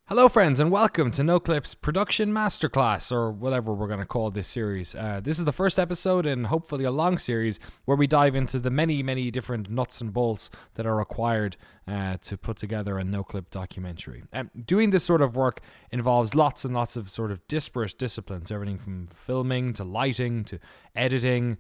Hello friends and welcome to Noclip's Production Masterclass, or whatever we're going to call this series. This is the first episode in hopefully a long series where we dive into the many different nuts and bolts that are required to put together a Noclip documentary. Doing this sort of work involves lots and lots of sort of disparate disciplines, everything from filming to lighting to editing,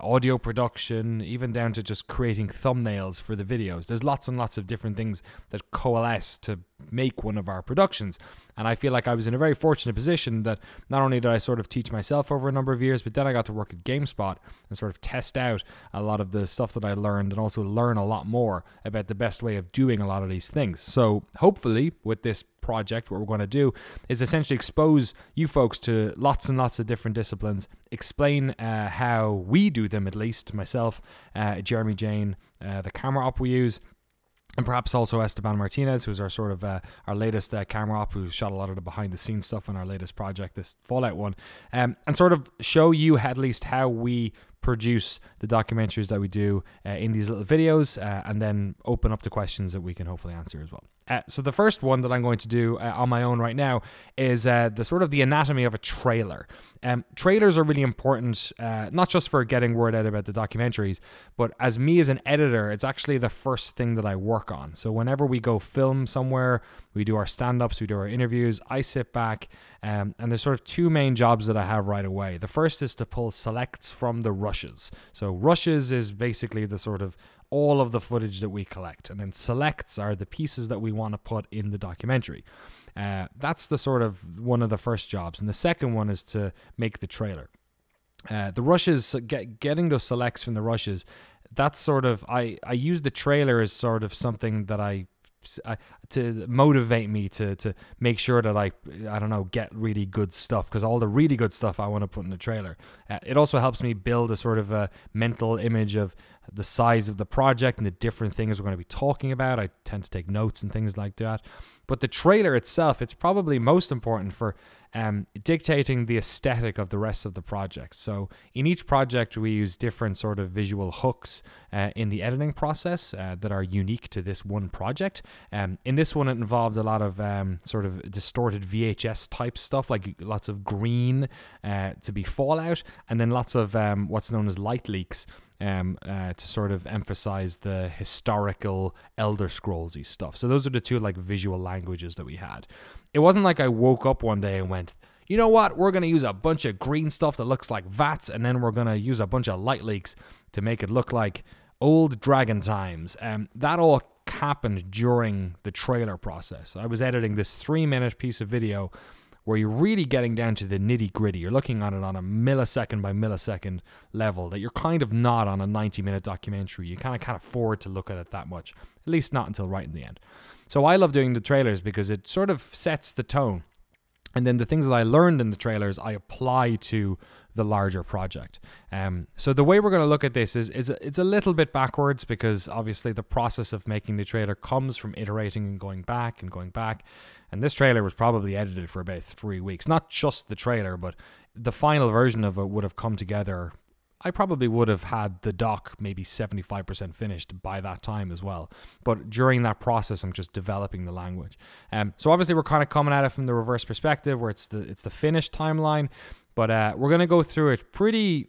audio production, even down to just creating thumbnails for the videos. There's lots and lots of different things that coalesce to make one of our productions. And I feel like I was in a very fortunate position that not only did I sort of teach myself over a number of years, but then I got to work at GameSpot and sort of test out a lot of the stuff that I learned and also learn a lot more about the best way of doing a lot of these things. So hopefully with this project, what we're going to do is essentially expose you folks to lots and lots of different disciplines, explain how we do them, at least myself, Jeremy Jane, the camera op we use, and perhaps also Esteban Martinez, who's our sort of our latest camera op, who shot a lot of the behind the scenes stuff in our latest project, this Fallout one, and sort of show you at least how we produce the documentaries that we do in these little videos, and then open up to questions that we can hopefully answer as well. So the first one that I'm going to do on my own right now is the sort of the anatomy of a trailer. Trailers are really important, not just for getting word out about the documentaries, but as me as an editor, it's actually the first thing that I work on. So whenever we go film somewhere, we do our stand-ups, we do our interviews, I sit back, and there's sort of two main jobs that I have right away. The first is to pull selects from the rushes. So rushes is basically the sort of all of the footage that we collect, and then selects are the pieces that we want to put in the documentary. That's the sort of one of the first jobs, and the second one is to make the trailer. The rushes, getting those selects from the rushes, that's sort of, I use the trailer as sort of something that to motivate me to make sure that I don't know, get really good stuff, because all the really good stuff I want to put in the trailer. It also helps me build a sort of a mental image of the size of the project and the different things we're going to be talking about. I tend to take notes and things like that. But the trailer itself, it's probably most important for dictating the aesthetic of the rest of the project. So in each project, we use different sort of visual hooks in the editing process that are unique to this one project. In this one, it involved a lot of sort of distorted VHS type stuff, like lots of green to be Fallout, and then lots of what's known as light leaks, to sort of emphasize the historical Elder Scrolls-y stuff. So those are the two like visual languages that we had. It wasn't like I woke up one day and went, you know what, we're going to use a bunch of green stuff that looks like vats, and then we're going to use a bunch of light leaks to make it look like old dragon times. That all happened during the trailer process. I was editing this 3-minute piece of video where you're really getting down to the nitty-gritty. You're looking at it on a millisecond by millisecond level that you're kind of not on a 90-minute documentary. You can't afford to look at it that much, at least not until right in the end. So I love doing the trailers because it sort of sets the tone. And then the things that I learned in the trailers, I apply to the larger project. So the way we're going to look at this is it's a little bit backwards, because obviously the process of making the trailer comes from iterating and going back and going back. And this trailer was probably edited for about 3 weeks. Not just the trailer, but the final version of it would have come together. I probably would have had the doc maybe 75% finished by that time as well. But during that process, I'm just developing the language. So obviously we're kind of coming at it from the reverse perspective, where it's the finished timeline. But we're going to go through it pretty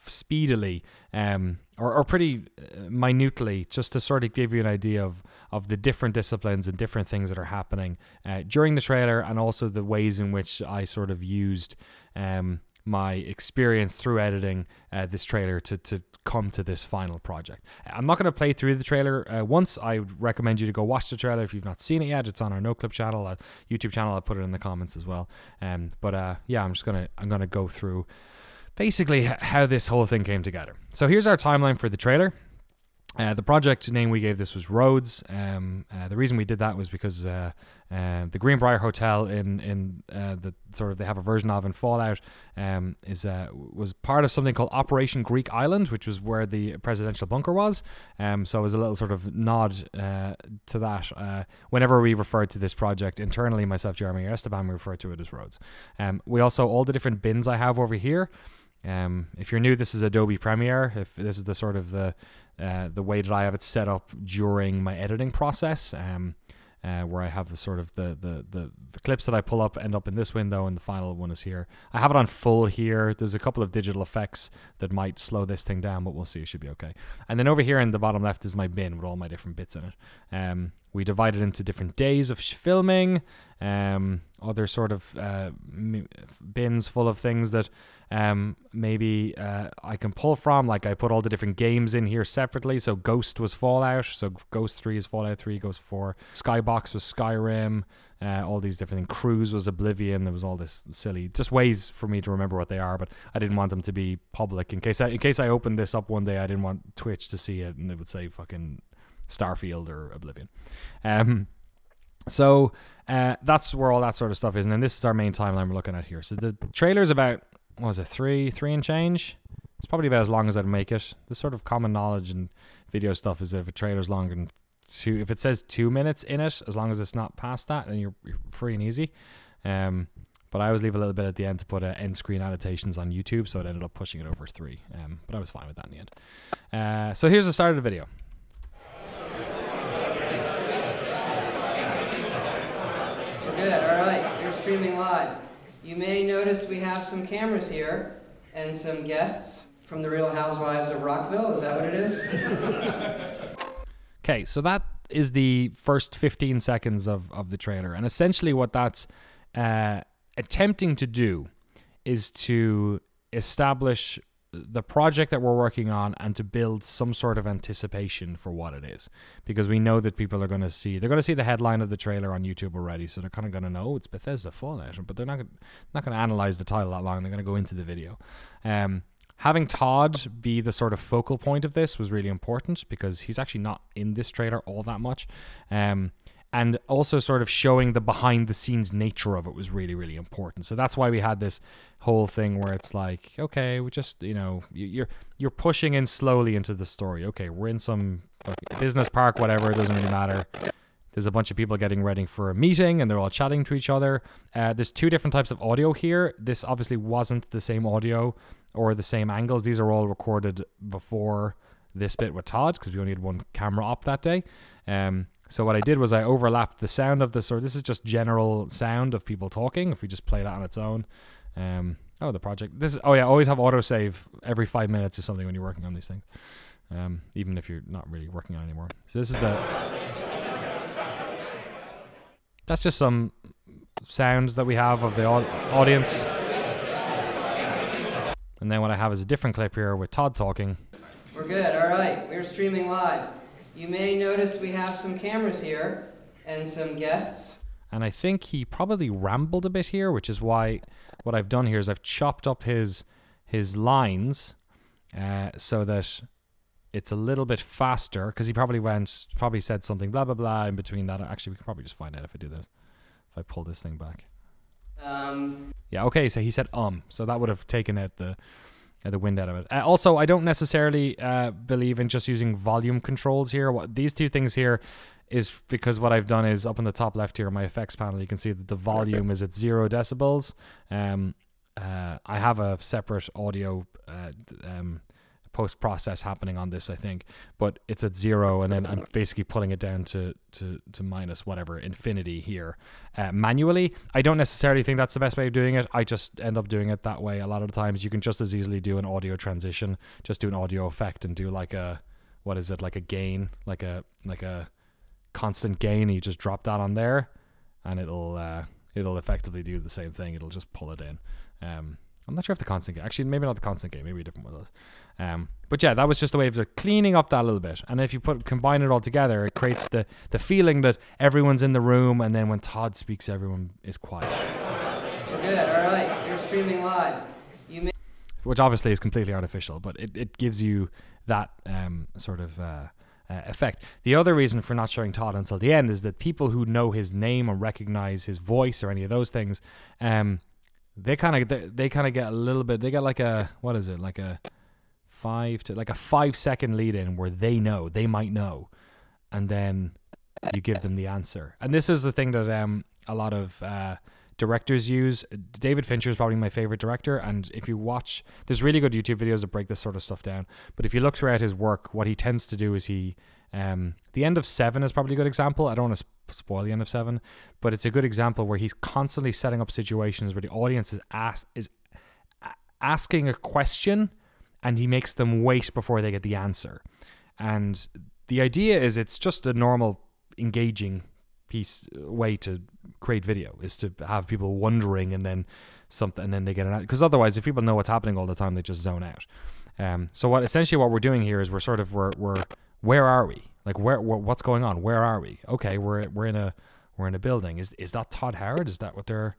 speedily, or pretty minutely, just to sort of give you an idea of the different disciplines and different things that are happening during the trailer, and also the ways in which I sort of used my experience through editing this trailer to come to this final project. I'm not going to play through the trailer once. I would recommend you to go watch the trailer if you've not seen it yet. It's on our Noclip channel, YouTube channel. I'll put it in the comments as well. Yeah, I'm gonna go through basically how this whole thing came together. So here's our timeline for the trailer. The project name we gave this was Roads. The reason we did that was because the Greenbrier Hotel in the sort of, they have a version of in Fallout, was part of something called Operation Greek Island, which was where the presidential bunker was. So it was a little sort of nod to that. Whenever we referred to this project internally, myself, Jeremy, or Esteban, we referred to it as Roads. We also, all the different bins I have over here, If you're new, this is Adobe Premiere. If this is the sort of the way that I have it set up during my editing process, where I have the sort of the clips that I pull up end up in this window, and the final one is here. I have it on full here. There's a couple of digital effects that might slow this thing down, but we'll see. It should be okay. And then over here in the bottom left is my bin with all my different bits in it. We divide it into different days of filming, other sort of bins full of things that maybe I can pull from. Like I put all the different games in here separately. So Ghost was Fallout, so Ghost 3 is Fallout 3, Ghost 4. Skybox was Skyrim, all these different things. Cruise was Oblivion. There was all this silly, just ways for me to remember what they are, but I didn't want them to be public in case I opened this up one day. I didn't want Twitch to see it and it would say fucking Starfield or Oblivion. So that's where all that sort of stuff is. And then this is our main timeline we're looking at here. So the trailer's about, what was it, three and change? It's probably about as long as I'd make it. The sort of common knowledge and video stuff is that if a trailer's longer than if it says 2 minutes in it, as long as it's not past that, then you're free and easy. But I always leave a little bit at the end to put end screen annotations on YouTube, so it ended up pushing it over 3. But I was fine with that in the end. So here's the start of the video. Good, all right, you're streaming live. You may notice we have some cameras here and some guests from the Real Housewives of Rockville. Is that what it is? Okay, so that is the first 15 seconds of the trailer. And essentially what that's attempting to do is to establish the project that we're working on and to build some sort of anticipation for what it is, because we know that people are going to see the headline of the trailer on YouTube already, so they're kind of going to know it's Bethesda Fallout, but they're not going to analyze the title that long. They're going to go into the video. Having Todd be the sort of focal point of this was really important because he's actually not in this trailer all that much. And also sort of showing the behind the scenes nature of it was really, really important. So that's why we had this whole thing where it's like, okay, we just, you're pushing in slowly into the story. Okay, we're in some business park, whatever, it doesn't really matter. There's a bunch of people getting ready for a meeting and they're all chatting to each other. There's 2 different types of audio here. This obviously wasn't the same audio or the same angles. These are all recorded before this bit with Todd because we only had 1 camera op that day. So what I did was I overlapped the sound of this, or this is just general sound of people talking. If we just play that on its own. The project. Always have autosave every 5 minutes or something when you're working on these things. Even if you're not really working on it anymore. So this is that's just some sounds that we have of the audience. And then what I have is a different clip here with Todd talking. We're good, all right, we're streaming live. You may notice we have some cameras here and some guests. And I think he probably rambled a bit here, which is why what I've done here is I've chopped up his lines so that it's a little bit faster, because he probably said something blah blah blah in between that. Actually, we can probably just find out if I do this. If I pull this thing back. Yeah, okay, so he said so that would have taken out the wind out of it. Also, I don't necessarily believe in just using volume controls here. These 2 things here is because what I've done is up in the top left here, my effects panel, you can see that the volume is at 0 decibels. I have a separate audio post-process happening on this, I think, but it's at 0, and then I'm basically pulling it down to minus whatever, infinity here manually. I don't necessarily think that's the best way of doing it. I just end up doing it that way a lot of the times. You can just as easily do an audio transition, just do an audio effect and do like a, what is it, like a gain, like a constant gain, and you just drop that on there and it'll effectively do the same thing. It'll just pull it in. I'm not sure if the constant gain, actually maybe not the constant gain, maybe a different one of those. But yeah, that was just a way of cleaning up that a little bit. And if you combine it all together, it creates the feeling that everyone's in the room, and then when Todd speaks, everyone is quiet. We're good, all right, you're streaming live. Which obviously is completely artificial, but it gives you that sort of effect. The other reason for not showing Todd until the end is that people who know his name or recognize his voice or any of those things, they kind of get a little bit. They get like a, what is it, like a 5 second lead in where they might know, and then you give them the answer. And this is the thing that a lot of directors use. David Fincher is probably my favorite director, and if you watch, there's really good YouTube videos that break this sort of stuff down. But if you look throughout his work, what he tends to do is the end of Seven is probably a good example. I don't want to spoil the end of Seven, but it's a good example where he's constantly setting up situations where the audience is asking a question, and he makes them wait before they get the answer. And the idea is it's just a normal, engaging way to create video, is to have people wondering and then something, and then they get it out. Because otherwise, if people know what's happening all the time, they just zone out. So what we're doing here is we're where are we? Like what's going on? Where are we? Okay, we're in a building. Is that Todd Howard? Is that what they're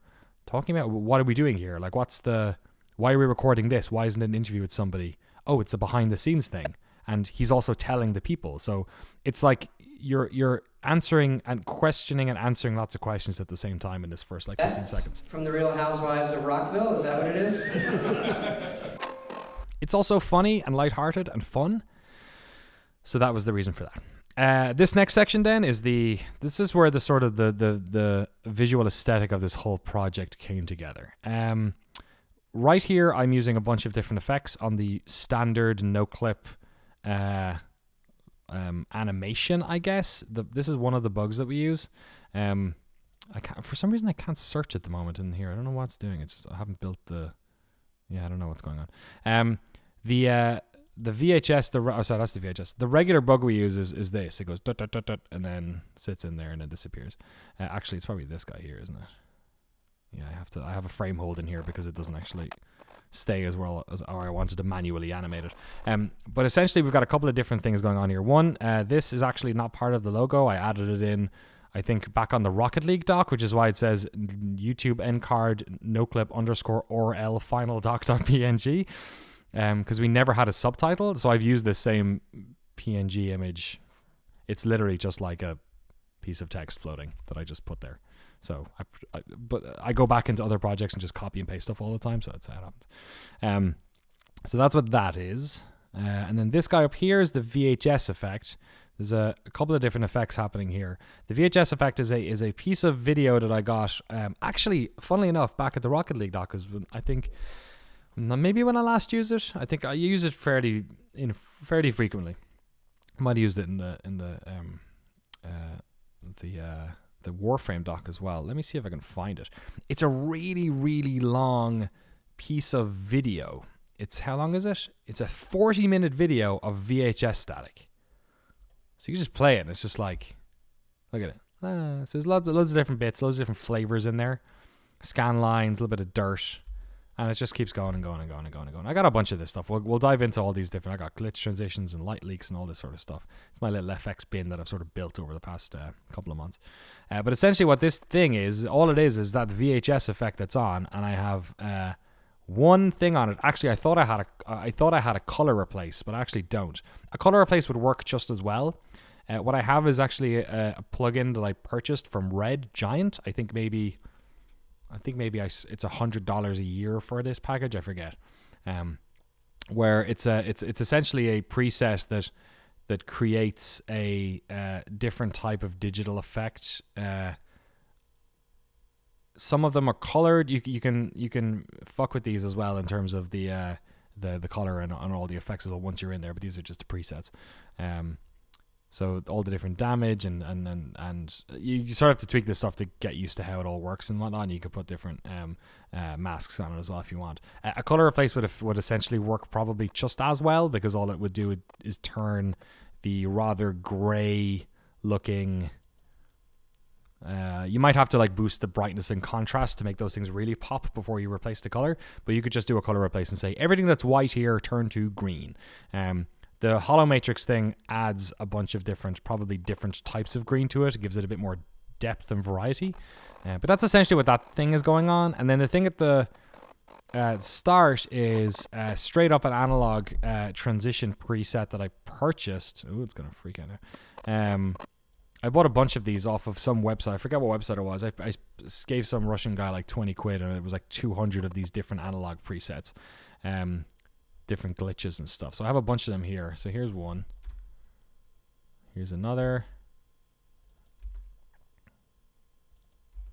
talking about? What are we doing here? Like why are we recording this? Why isn't it an interview with somebody? Oh, it's a behind the scenes thing. And he's also telling the people. So it's like you're answering and questioning and answering lots of questions at the same time in this first 15 seconds. From the Real Housewives of Rockville, is that what it is? It's also funny and lighthearted and fun. So that was the reason for that. This next section then is this is where the sort of the visual aesthetic of this whole project came together. Right here, I'm using a bunch of different effects on the standard Noclip animation, I guess. This is one of the bugs that we use. For some reason I can't search at the moment in here. I don't know what's doing. It's just I haven't built I don't know what's going on. The VHS, sorry, that's the VHS. The regular bug we use is this. It goes dut, dut, dut, dut, and then sits in there and then disappears. Actually, it's probably this guy here, isn't it? Yeah, I have a frame hold in here because it doesn't actually stay as well as I wanted to manually animate it. But essentially, we've got a couple of different things going on here. One, this is actually not part of the logo. I added it in, I think, back on the Rocket League doc, which is why it says YouTube endcard noclip _orl final doc.png, because we never had a subtitle. So I've used this same PNG image. It's literally just like a piece of text floating that I just put there. So but I go back into other projects and just copy and paste stuff all the time. So that's how it happens. So that's what that is. And then this guy up here is the VHS effect. There's a couple of different effects happening here. The VHS effect is a piece of video that I got, actually, funnily enough, back at the Rocket League doc, because I think maybe when I last used it, I think I use it fairly frequently. I might have used it in the Warframe doc as well. Let me see if I can find it. It's a really, really long piece of video. How long is it? It's a 40-minute video of VHS static. So you just play it, and it's just like, look at it. So there's loads of different bits, loads of different flavors in there. Scan lines, a little bit of dirt, and it just keeps going and going and going and going and going. I got a bunch of this stuff. We'll dive into all these different. I got glitch transitions and light leaks and all this sort of stuff. It's my little FX bin that I've sort of built over the past couple of months. But essentially, what this thing is, all it is that VHS effect that's on, and I have one thing on it. Actually, I thought I had a color replace, but I actually don't. A color replace would work just as well. What I have is actually a plugin that I purchased from Red Giant. I think maybe it's $100 a year for this package. I forget. Where it's essentially a preset that creates a different type of digital effect. Some of them are colored. You can fuck with these as well in terms of the color and all the effects as well once you're in there. But these are just the presets. So all the different damage and you sort of have to tweak this stuff to get used to how it all works and whatnot. And you could put different masks on it as well if you want. A color replace would essentially work probably just as well, because all it would do is turn the rather gray looking. You might have to like boost the brightness and contrast to make those things really pop before you replace the color. But you could just do a color replace and say everything that's white here turn to green. The hollow matrix thing adds a bunch of probably different types of green to it. It gives it a bit more depth and variety. But that's essentially what that thing is going on. And then the thing at the start is straight up an analog transition preset that I purchased. Oh, it's going to freak out now. I bought a bunch of these off of some website. I forget what website it was. I gave some Russian guy like 20 quid, and it was like 200 of these different analog presets. Different glitches and stuff. So I have a bunch of them here. So here's one. Here's another.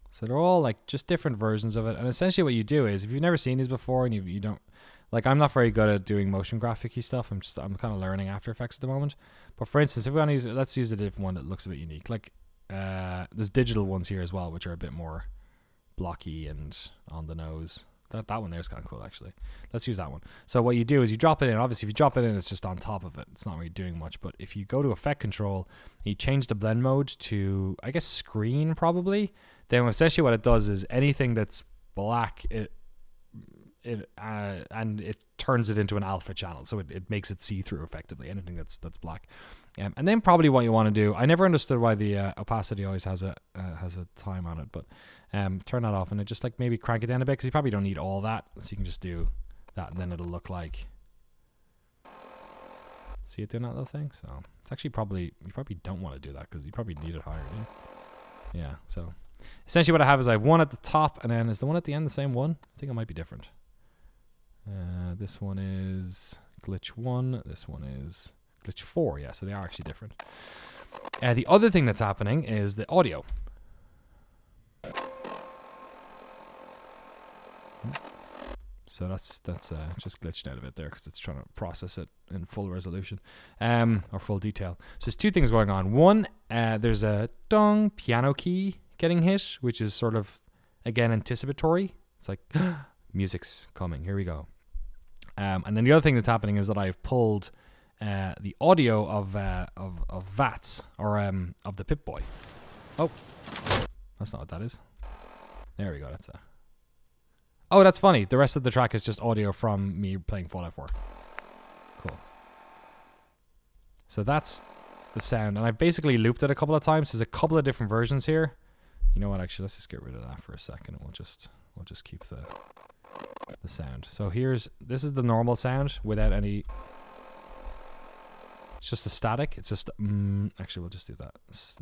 So they're all like just different versions of it. And essentially what you do is, if you've never seen these before and you don't, like, I'm not very good at doing motion graphic-y stuff. I'm kind of learning After Effects at the moment. But for instance, if we want to use, let's use a different one that looks a bit unique. Like, there's digital ones here as well, which are a bit more blocky and on the nose. That one there is kind of cool, actually. Let's use that one. So what you do is you drop it in. Obviously, if you drop it in, it's just on top of it. It's not really doing much. But if you go to Effect Control, you change the blend mode to, I guess, Screen, probably. Then essentially what it does is anything that's black, and it turns it into an alpha channel, so it makes it see-through effectively, anything that's black. And then probably what you want to do, I never understood why the opacity always has a time on it, but turn that off and it just like maybe crank it down a bit, because you probably don't need all that, so you can just do that, and then it'll look like, see it doing that little thing. So it's actually you probably don't want to do that, because you probably need it higher. Yeah, so essentially what I have is I have one at the top, and then is the one at the end the same one? I think it might be different. This one is glitch 1. This one is glitch 4. Yeah, so they are actually different. The other thing that's happening is the audio. So that's just glitched out a bit there because it's trying to process it in full resolution, or full detail. So there's two things going on. One, there's a dong piano key getting hit, which is sort of, again, anticipatory. It's like, music's coming, here we go. And then the other thing that's happening is that I've pulled the audio of VATS, or of the Pip-Boy. Oh, that's not what that is. There we go, that's that. Oh, that's funny. The rest of the track is just audio from me playing Fallout 4. Cool. So that's the sound, and I've basically looped it a couple of times. There's a couple of different versions here. You know what? Actually, let's just get rid of that for a second, and we'll just keep the sound. So this is the normal sound without any. It's just the static. It's just actually, we'll just do that.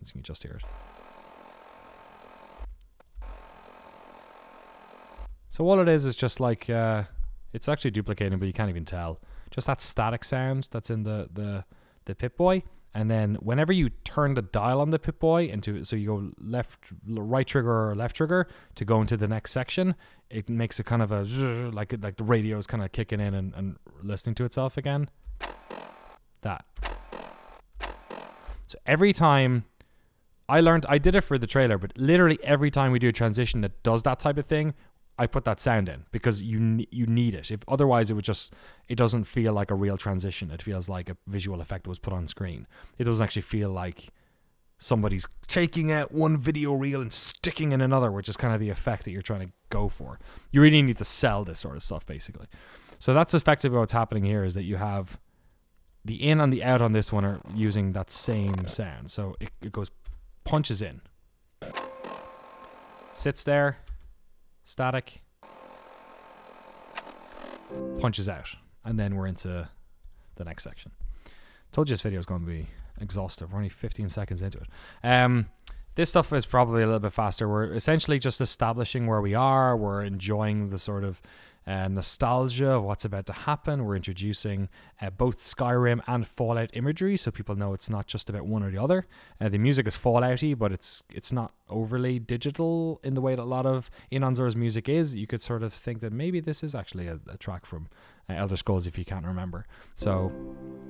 You can just hear it. So all it is just like it's actually duplicating, but you can't even tell. Just that static sound that's in the Pip-Boy. And then whenever you turn the dial on the Pip-Boy so you go right trigger or left trigger to go into the next section, it makes a kind of a like the radio is kind of kicking in and listening to itself again. That. So every time I did it for the trailer, but literally every time we do a transition that does that type of thing, I put that sound in, because you need it. If otherwise it doesn't feel like a real transition. It feels like a visual effect that was put on screen. It doesn't actually feel like somebody's taking out one video reel and sticking in another, which is kind of the effect that you're trying to go for. You really need to sell this sort of stuff, basically. So that's effectively what's happening here, is that you have the in and the out on this one are using that same sound. So it goes, punches in, sits there, static, punches out, and then we're into the next section. Told you this video is going to be exhaustive. We're only 15 seconds into it. This stuff is probably a little bit faster. We're essentially just establishing where we are. We're enjoying the sort of nostalgia of what's about to happen. We're introducing both Skyrim and Fallout imagery, so people know it's not just about one or the other. The music is Fallout-y, but it's not overly digital in the way that a lot of Inonzor's music is. You could sort of think that maybe this is actually a track from Elder Scrolls, if you can't remember. So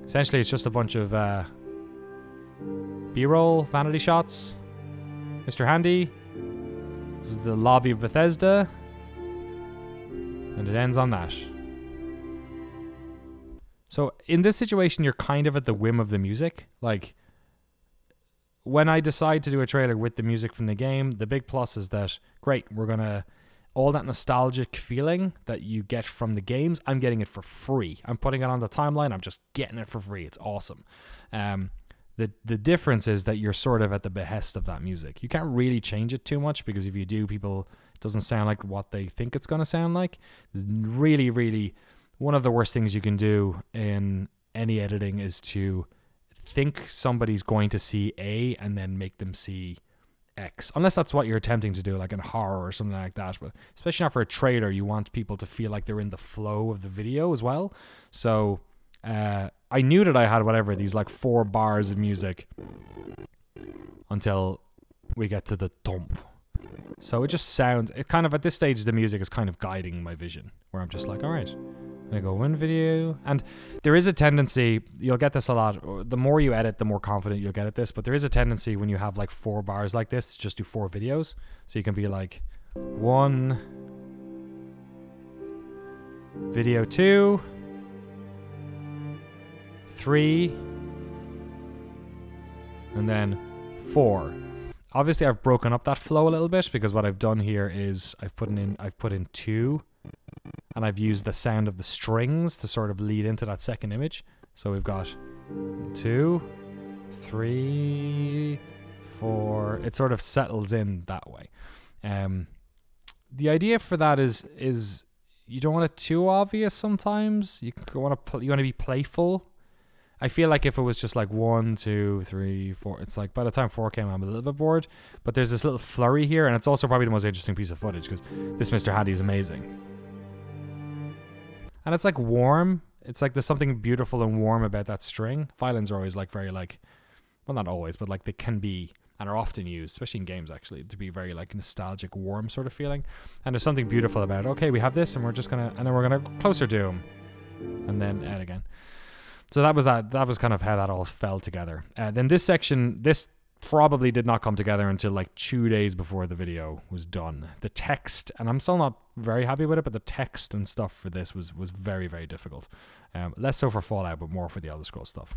essentially it's just a bunch of B-roll, vanity shots. Mr. Handy. This is the lobby of Bethesda. And it ends on that. So in this situation, you're kind of at the whim of the music. Like, when I decide to do a trailer with the music from the game, the big plus is that, great, we're going to, all that nostalgic feeling that you get from the games, I'm getting it for free. I'm putting it on the timeline. I'm just getting it for free. It's awesome. The difference is that you're sort of at the behest of that music. You can't really change it too much, because if you do, it doesn't sound like what they think it's going to sound like. It's really, really one of the worst things you can do in any editing is to think somebody's going to see A and then make them see X. Unless that's what you're attempting to do, like in horror or something like that. But especially not for a trailer, you want people to feel like they're in the flow of the video as well. So I knew that I had these like 4 bars of music until we get to the dump. So it just sounds, it kind of, at this stage, the music is kind of guiding my vision, where I'm just like, all right, I'm gonna go one video. And there is a tendency, you'll get this a lot, the more you edit, the more confident you'll get at this, but there is a tendency when you have like 4 bars like this, to just do 4 videos. So you can be like, 1, video 2, 3, and then 4. Obviously, I've broken up that flow a little bit because what I've done here is I've put in 2, and I've used the sound of the strings to sort of lead into that second image. So we've got 2, 3, 4. It sort of settles in that way. The idea for that is you don't want it too obvious sometimes. You want to be playful. I feel like if it was just like 1, 2, 3, 4, it's like by the time 4 came, I'm a little bit bored. But there's this little flurry here, and it's also probably the most interesting piece of footage because this Mr. Handy is amazing. And it's like warm. It's like there's something beautiful and warm about that string. Violins are always like very like, well, not always, but like they can be and are often used, especially in games actually, to be very like nostalgic, warm sort of feeling. And there's something beautiful about it. Okay, we have this, and we're just gonna, and then we're gonna closer doom, and then add again. So that was that. That was kind of how that all fell together. Then this section, this probably did not come together until like 2 days before the video was done. The text, and I'm still not very happy with it, but the text and stuff for this was very, very difficult. Less so for Fallout, but more for the Elder Scrolls stuff.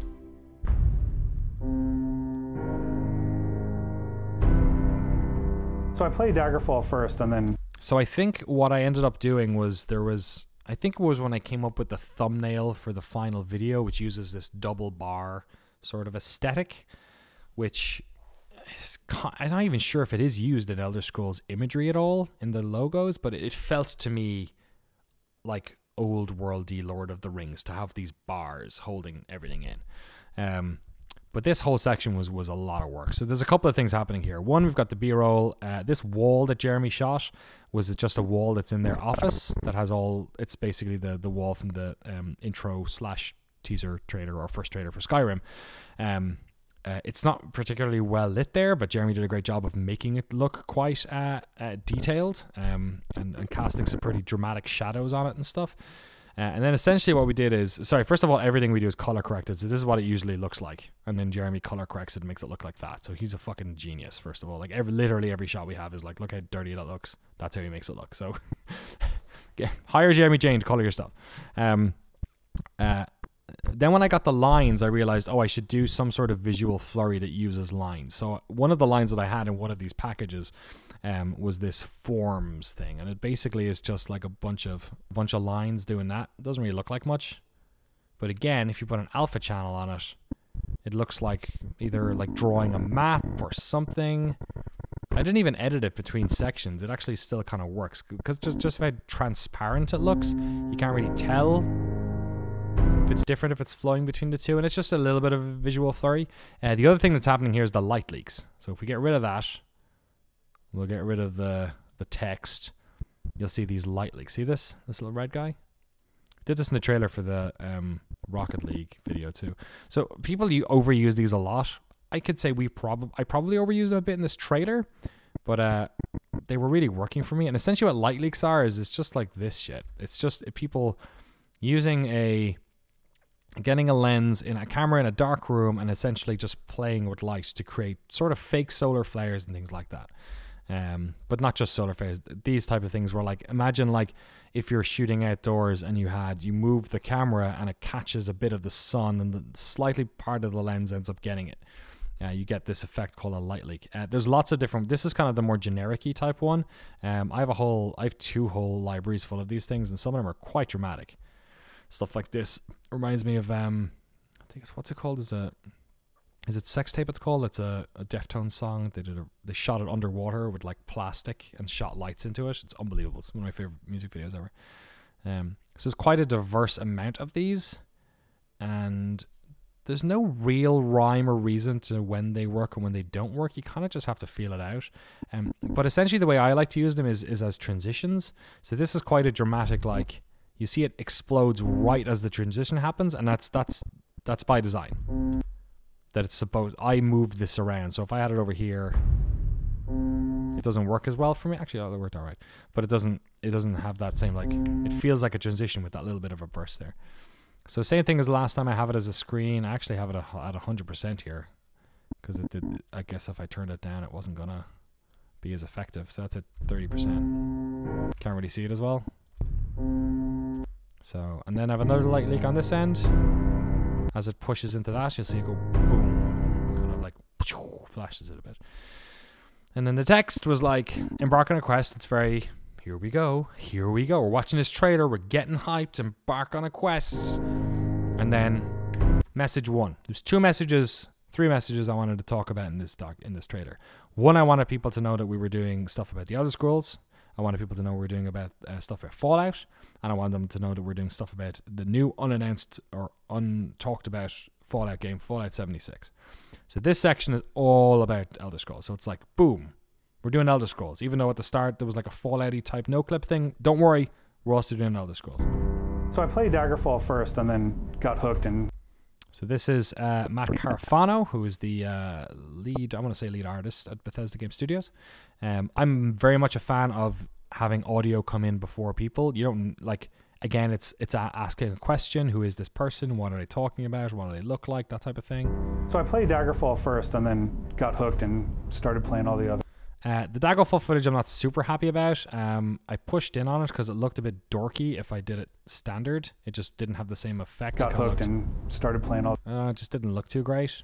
So I played Daggerfall first, and then... So I think what I ended up doing was I think it was when I came up with the thumbnail for the final video, which uses this double bar sort of aesthetic, which is, I'm not even sure if it is used in Elder Scrolls imagery at all in the logos, but it felt to me like old worldy Lord of the Rings to have these bars holding everything in. But this whole section was a lot of work. So there's a couple of things happening here. One, we've got the B-roll. This wall that Jeremy shot was just a wall that's in their office that has all... It's basically the wall from the intro / teaser trailer or first trailer for Skyrim. It's not particularly well lit there, but Jeremy did a great job of making it look quite detailed and casting some pretty dramatic shadows on it and stuff. And then essentially what we did is, sorry, first of all, everything we do is color corrected. So this is what it usually looks like. And then Jeremy color corrects it and makes it look like that. So he's a fucking genius, first of all. Like literally every shot we have is like, look how dirty that looks. That's how he makes it look. So yeah, hire Jeremy Jane to color your stuff. Then when I got the lines, I realized, oh, I should do some sort of visual flurry that uses lines. So one of the lines that I had in one of these packages was this forms thing, and it basically is just like a bunch of lines doing that. It doesn't really look like much, but again, if you put an alpha channel on it, it looks like either like drawing a map or something. I didn't even edit it between sections. It actually still kind of works because just how transparent it looks, you can't really tell if it's different if it's flowing between the two, and it's just a little bit of a visual flurry. The other thing that's happening here is the light leaks. So if we get rid of that, we'll get rid of the text. You'll see these light leaks. See this little red guy? Did this in the trailer for the Rocket League video too. So people overuse these a lot. I could say I probably overused them a bit in this trailer, but they were really working for me. And essentially what light leaks are is it's just like this shit. It's just people getting a lens in a camera in a dark room and essentially just playing with light to create sort of fake solar flares and things like that. But not just solar flares, these type of things where, like, imagine like if you're shooting outdoors and you move the camera and it catches a bit of the sun and the slightly part of the lens ends up getting it. You get this effect called a light leak. There's lots of different, this is kind of the more generic-y type one. I have 2 whole libraries full of these things, and some of them are quite dramatic. Stuff like this reminds me of, I think it's, what's it called? Is it Sex Tape it's called? It's a Deftones song. They shot it underwater with like plastic and shot lights into it. It's unbelievable. It's one of my favorite music videos ever. So there's quite a diverse amount of these, and there's no real rhyme or reason to when they work and when they don't work. You kind of just have to feel it out. But essentially the way I like to use them is as transitions. So this is quite a dramatic, like, you see it explodes right as the transition happens, and that's by design. That it's supposed, I moved this around. So if I had it over here, it doesn't work as well for me. Actually, it worked all right, but it doesn't have that same, like, it feels like a transition with that little bit of a burst there. So same thing as last time. I have it as a screen. I actually have it at 100% here because it did. I guess if I turned it down, it wasn't gonna be as effective. So that's at 30%. Can't really see it as well. So, and then I have another light leak on this end. As it pushes into that, you'll see it go boom, kind of like flashes it a bit. And then the text was like, embark on a quest. It's very, here we go. We're watching this trailer. We're getting hyped. Embark on a quest. And then message 1. There's 3 messages I wanted to talk about in this trailer. One, I wanted people to know that we were doing stuff about the Elder Scrolls. I wanted people to know we're doing about stuff about Fallout, and I wanted them to know that we're doing stuff about the new unannounced or untalked about Fallout game, Fallout 76. So this section is all about Elder Scrolls. So it's like, boom, we're doing Elder Scrolls. Even though at the start there was like a Fallout-y type Noclip thing, don't worry, we're also doing Elder Scrolls. So I played Daggerfall first and then got hooked. And so this is Matt Carfano, who is the lead artist at Bethesda Game Studios. I'm very much a fan of having audio come in before people. You don't, like, again, it's asking a question. Who is this person? What are they talking about? What do they look like? That type of thing. So I played Daggerfall first and then got hooked and started playing all the other. The Daggerfall footage I'm not super happy about. I pushed in on it because it looked a bit dorky if I did it standard. It just didn't have the same effect. Got hooked and started playing all. It just didn't look too great.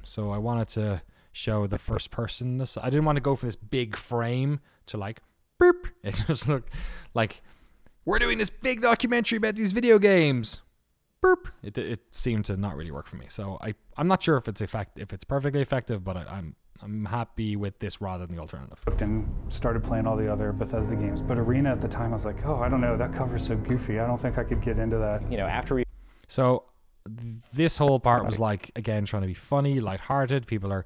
So I wanted to show the first personness. I didn't want to go for this big frame to like, boop. It just looked like, we're doing this big documentary about these video games. Boop. It seemed to not really work for me. So I'm not sure if it's perfectly effective, but I'm happy with this rather than the alternative. And started playing all the other Bethesda games. But Arena at the time, I was like, oh, I don't know, that cover's so goofy. I don't think I could get into that. You know, after we... So this whole part was like, again, trying to be funny, lighthearted. People are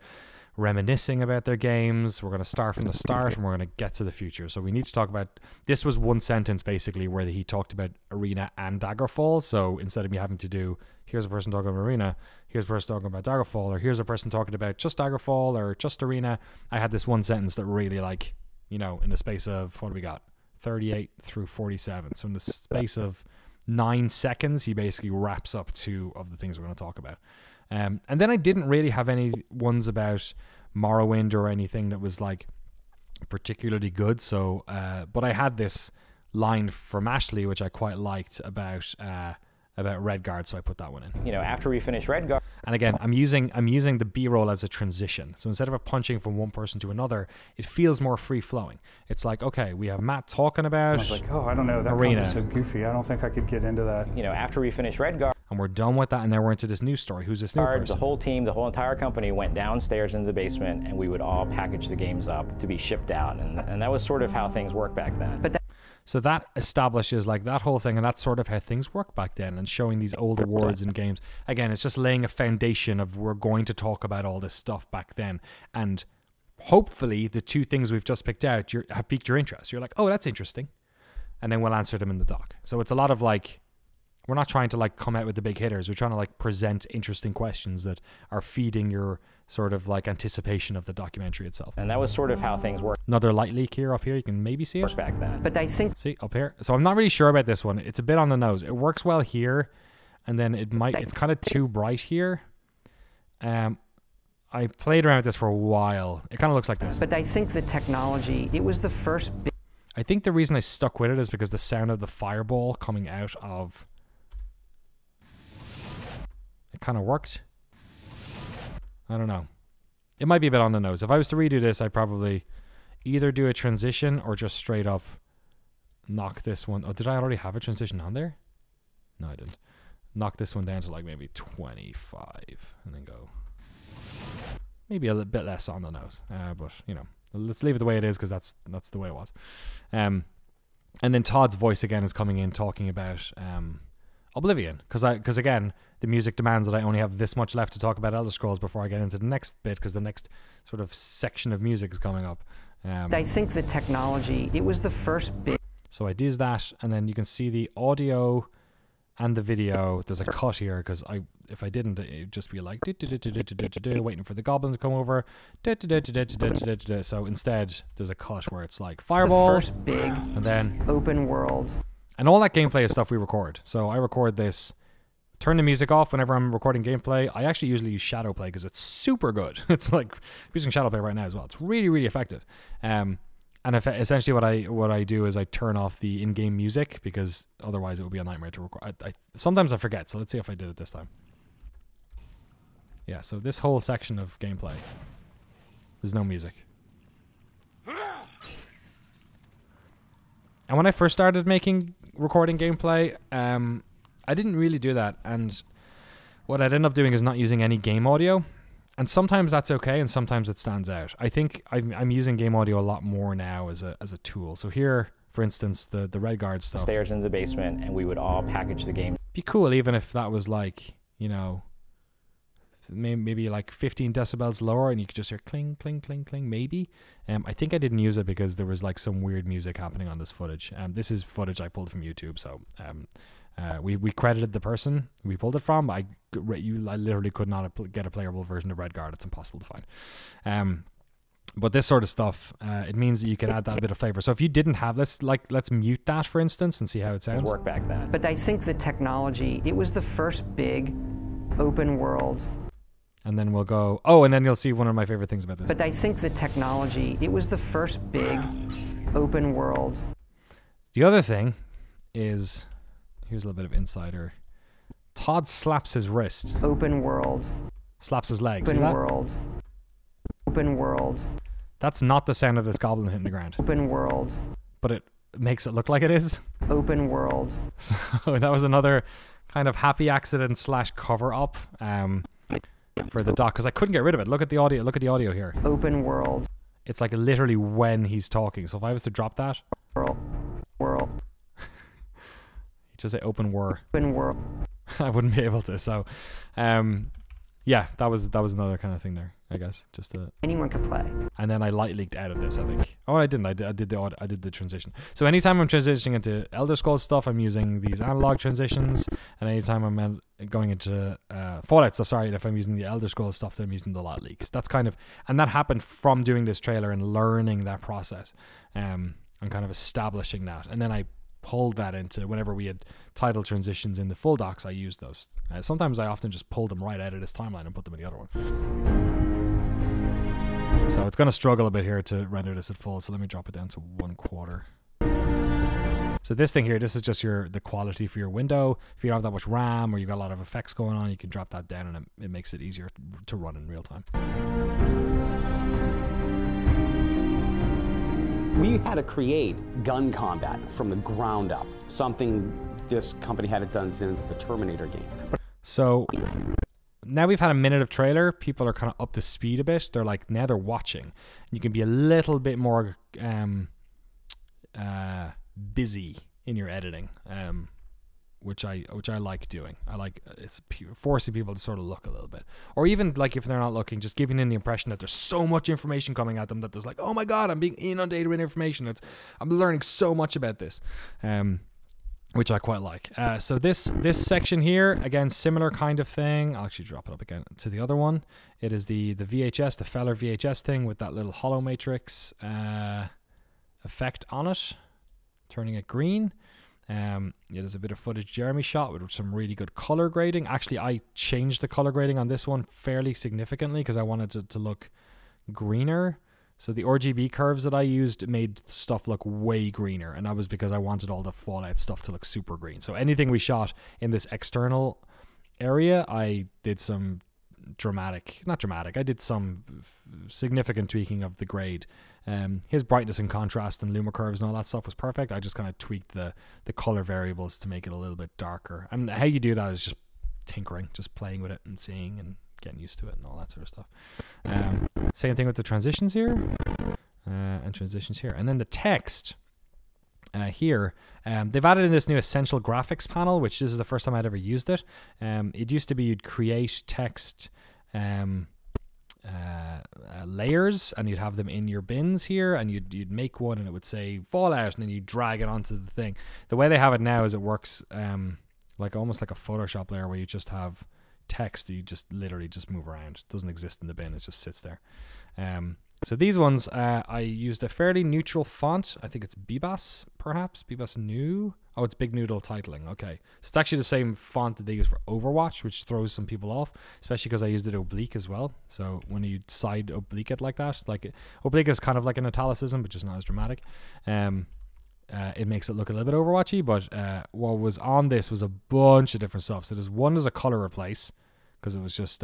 reminiscing about their games. We're going to start from the start and we're going to get to the future. So we need to talk about... This was one sentence, basically, where he talked about Arena and Daggerfall. So instead of me having to do, here's a person talking about Arena, here's a person talking about Daggerfall, or here's a person talking about just Daggerfall or just Arena, I had this one sentence that really, like, you know, in the space of, what do we got? 38 through 47. So in the space of 9 seconds, he basically wraps up 2 of the things we're going to talk about. And then I didn't really have any ones about Morrowind or anything that was like particularly good. So, but I had this line from Ashley, which I quite liked about Redguard, so I put that one in. You know, after we finish Redguard. And again, I'm using the B-roll as a transition. So instead of punching from one person to another, it feels more free-flowing. It's like, okay, we have Matt talking about... I was like, oh, I don't know, that cover's so goofy. I don't think I could get into that. You know, after we finish Redguard. And we're done with that, and then we're into this new story. Who's this new person? The whole team, the whole entire company went downstairs into the basement, and we would all package the games up to be shipped out. And that was sort of how things worked back then. So that establishes like that whole thing, and that's sort of how things worked back then, and showing these old awards and games. Again, it's just laying a foundation of we're going to talk about all this stuff back then, and hopefully the 2 things we've just picked out have piqued your interest. You're like, oh, that's interesting, and then we'll answer them in the doc. So it's a lot of like, we're not trying to like come out with the big hitters. We're trying to like present interesting questions that are feeding your sort of like anticipation of the documentary itself. And that was sort of how things worked. Another light leak here up here. You can maybe see it back then. But I think... See, up here. So I'm not really sure about this one. It's a bit on the nose. It works well here, and then it's kind of too bright here. I played around with this for a while. It kind of looks like this. But I think the technology, it was the first... I think the reason I stuck with it is because the sound of the fireball coming out of... It kind of worked. I don't know. It might be a bit on the nose. If I was to redo this, I'd probably either do a transition or just straight up knock this one. Oh, did I already have a transition on there? No, I didn't. Knock this one down to like maybe 25 and then go maybe a little bit less on the nose. But, you know, let's leave it the way it is because that's the way it was. And then Todd's voice again is coming in talking about... Oblivion, because again, the music demands that I only have this much left to talk about Elder Scrolls before I get into the next bit, because the next sort of section of music is coming up. I think the technology, it was the first bit. So I do that, and then you can see the audio and the video. There's a cut here because if I didn't, it'd just be like waiting for the goblin to come over. So instead, there's a cut where it's like fireball, The first big and then open world. and all that gameplay is stuff we record. So I record this. Turn the music off whenever I'm recording gameplay. I actually usually use Shadowplay because it's super good. It's like I'm using Shadowplay right now as well. It's really, really effective. And essentially what I do is I turn off the in-game music because otherwise it would be a nightmare to record. Sometimes I forget, so let's see if I did it this time. Yeah, so this whole section of gameplay, there's no music. And when I first started recording gameplay, I didn't really do that, and what I'd end up doing is not using any game audio, and sometimes that's okay, and sometimes it stands out. I think I'm using game audio a lot more now as a tool. So here, for instance, the Red Guard stuff. Stairs into the basement, and we would all package the game. Be cool even if that was like, you know, maybe like 15 decibels lower, and you could just hear cling, cling, cling, cling, maybe. I think I didn't use it because there was like some weird music happening on this footage. This is footage I pulled from YouTube, so we credited the person we pulled it from. I literally could not get a playable version of Red Guard. It's impossible to find. But this sort of stuff, it means that you can add that bit of flavor. So if you didn't have this, let's mute that for instance and see how it sounds. Work back then. But I think the technology, it was the first big open world. And then we'll go, oh, and then you'll see one of my favorite things about this. But I think the technology, it was the first big open world. The other thing is, here's a little bit of insider. Todd slaps his wrist. Open world. Slaps his leg. Open See that? world. Open world. That's not the sound of this goblin hitting the ground. Open world. But it makes it look like it is. Open world. So that was another kind of happy accident / cover up for the doc, because I couldn't get rid of it. Look at the audio. Look at the audio here. Open world. It's like literally when he's talking. So if I was to drop that, World. just say open whir. Open world. I wouldn't be able to. So, yeah, that was another kind of thing there, I guess. Just Anyone could play. and then I light leaked out of this, I think. Oh, I didn't. I did the transition. So anytime I'm transitioning into Elder Scrolls stuff, I'm using these analog transitions, and anytime I'm going into Fallout stuff, sorry, if I'm using the Elder Scrolls stuff, then I'm using the light leaks. That's kind of, and that happened from doing this trailer and learning that process, and kind of establishing that, and then I pulled that into whenever we had title transitions in the full docs. I used those. Sometimes I often just pulled them right out of this timeline and put them in the other one. So it's going to struggle a bit here to render this at full. So let me drop it down to 1/4. So this thing here, this is just the quality for your window. If you don't have that much RAM or you've got a lot of effects going on, you can drop that down, and it makes it easier to run in real time. We had to create gun combat from the ground up, something this company hadn't done since the Terminator game. So now we've had a minute of trailer, people are kind of up to speed a bit. They're like, now they're watching. You can be a little bit more busy in your editing, which I like doing. I like forcing people to sort of look a little bit, or even like if they're not looking, just giving them the impression that there's so much information coming at them that there's like, oh my god, I'm being inundated with information. I'm learning so much about this, which I quite like. So this section here, again, similar kind of thing. I'll actually drop it up again to the other one. It is the VHS, the Feller VHS thing with that little hollow matrix effect on it, turning it green. There's a bit of footage Jeremy shot with some really good color grading. Actually, I changed the color grading on this one fairly significantly because I wanted it to look greener. So the RGB curves that I used made stuff look way greener, and that was because I wanted all the Fallout stuff to look super green. So anything we shot in this external area, I did some I did some significant tweaking of the grade. His brightness and contrast and luma curves and all that stuff was perfect. I just kind of tweaked the color variables to make it a little bit darker. And how you do that is just tinkering, just playing with it and seeing and getting used to it and all that sort of stuff. Same thing with the transitions here, and transitions here. And then the text here, they've added in this new essential graphics panel, which this is the first time I'd ever used it. It used to be you'd create text layers, and you'd have them in your bins here, and you'd make one and it would say Fallout, and then you drag it onto the thing. The way they have it now is it works like almost like a Photoshop layer where you just have text that you just literally just move around. It doesn't exist in the bin, it just sits there. So these ones, I used a fairly neutral font. I think it's Bebas, perhaps. Bebas New. Oh, it's Big Noodle titling. Okay. So it's actually the same font that they use for Overwatch, which throws some people off, especially because I used it oblique as well. So when you side oblique it like that, like oblique is kind of like an italicism, but just not as dramatic. It makes it look a little bit Overwatchy, but what was on this was a bunch of different stuff. So there's a color replace, because it was just...